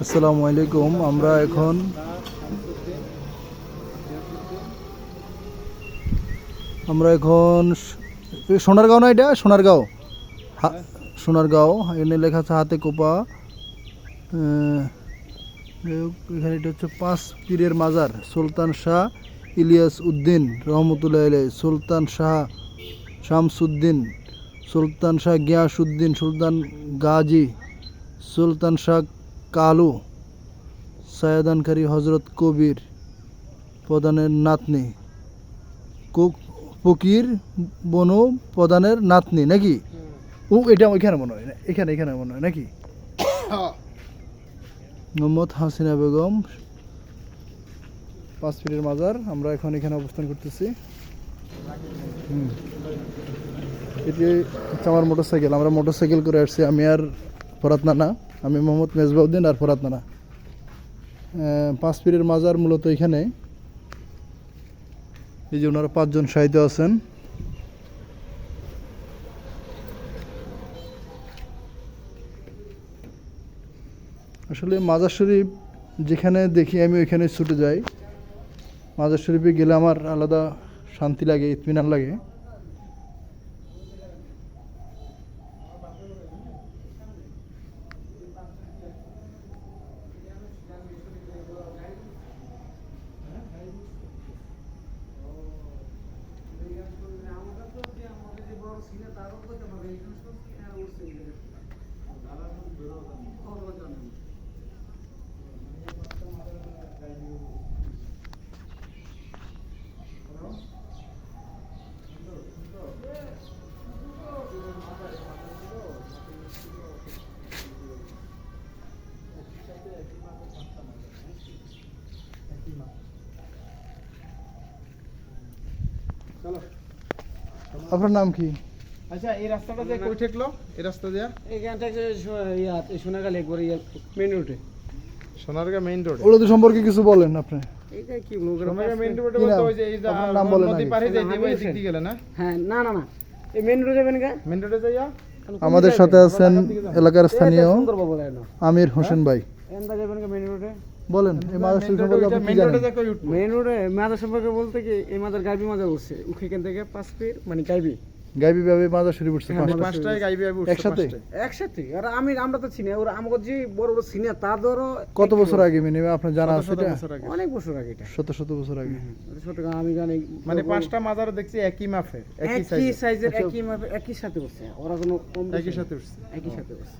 আসসালামু আলাইকুম। আমরা এখন সোনারগাঁও, না এটা সোনারগাঁও, সোনারগাঁও এখানে লেখা আছে হাতে কোপা। এখানে এটা হচ্ছে পাঁচ পীরের মাজার। সুলতান শাহ ইলিয়াস উদ্দিন রহমতুল্লাহ আলাইহি, সুলতান শাহ শামসুদ্দিন, সুলতান শাহ গিয়াসউদ্দিন, সুলতান গাজী, সুলতান শাহ কালু, সায়াদানকারী হজরত কবির প্রধানের নাতনি, ফকির বনু প্রধানের নাতনি নাকি? এটা ওইখানে মনে হয় না, এখানে মনে হয় নাকি? মোহাম্মদ হাসিনা বেগম, পাঁচ পীরের মাজার। আমরা এখন এখানে অবস্থান করতেছি। এটি হচ্ছে আমার মোটরসাইকেল। আমরা মোটরসাইকেল করে আসছি, আমি আর ফরাত নানা, আমি মোহাম্মদ মেজবাউদ্দিন আর ফরাত নানা। পাঁচ পীরের মাজার মূলত এখানে। এই যে ওনারা পাঁচজন শাহিদ আছেন। আসলে মাজার শরীফ যেখানে দেখি আমি ওইখানে ছুটে যাই। মাজার শরীফে গেলে আমার আলাদা শান্তি লাগে, ইতমিনান লাগে। আপনার নাম কি? আচ্ছা, এই রাস্তাটা যে কই ঠেকলো? এই রাস্তা দিয়া এখান থেকে সোনাগালি একবার মেন রোডে, সোনারগাঁ মেইন রোড। ওদের সম্পর্কে কিছু বলেন আপনি। এইটা কি সোনারগাঁ মেইন রোডে কি বলতে নাম? ওই যে এই যে আপনার নাম বলেন নদী আগে। পারে যে না, দিকে আমি দিক দিয়ে গেলে না, হ্যাঁ, না না না, এই মেন রোডে যাবেন গা। মেইন রোডে যাইয়া আমাদের সাথে আছেন এলাকার স্থানীয় সুন্দর বলে না, আমির হোসেন ভাই। এন্ডা যাবেন গা মেন রোডে। বলেন এই মাজার শরীফ সম্পর্কে আপনি কি মেইন রোডে জানেন? যে কই উঠবো? মেন রোডে মাদার সম্পর্কে বলতে কি, এই মাদার গাইবি মাদার উঠছে ওখান থেকে 5 ফিট মানে গাইবি গাইবি ভাবে মাজার শরীফ উঠছে হ্যাঁ, পাঁচটা। পাঁচটায় গাইবি আইবি উঠছে একসাথে? পাঁচটায়। একসাথে। আর আমরা তো চিনি, ওরা আমাকে যে বড় বড় সিনিয়র তা ধরো কত বছর আগে মিনিমাম আপনার জানা আছে শত এটা? বছর আগে। অনেক বছর আগে এটা। শত বছর আগে। ছোট আমি জানি মানে পাঁচটা মাজার দেখছি একই মাপে, একই একই সাইজে, সাইজের, আচ্ছা। একই মাপে, একই সাথে উঠছে। ওরা কোনো কম বেশি একই না। সাথে উঠছে। একই সাথে উঠছে।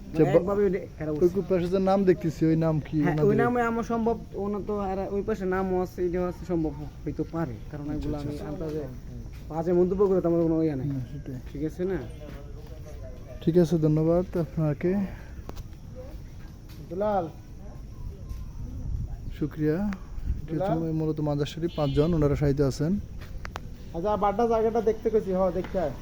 আচ্ছা, মানে একভাবে এরা ওই উঠছে। পাশে নাম দেখতেছি, ওই নাম কি? হ্যাঁ, ওই ওনাদের? নামে আমার সম্ভব, ওনা তো আর ওই পাশে নামও আছে, এটা আছে সম্ভব হইতে পারে, কারণ এগুলো আমি আন্দাজে বাজে মন্তব্য করে তো আমার কোনো ইয়া নাই। না, সেটাই। ঠিক আছে না? ঠিক আছে, ধন্যবাদ আপনাকে, দুলাল শুক্রিয়া। এটা হচ্ছে মূলত মাজার শরীফ, পাঁচজন ওনারা সাহিত্য আছেন। আচ্ছা, বাড্ডা জায়গাটা দেখতে কইছি, হ দেখতে আয়।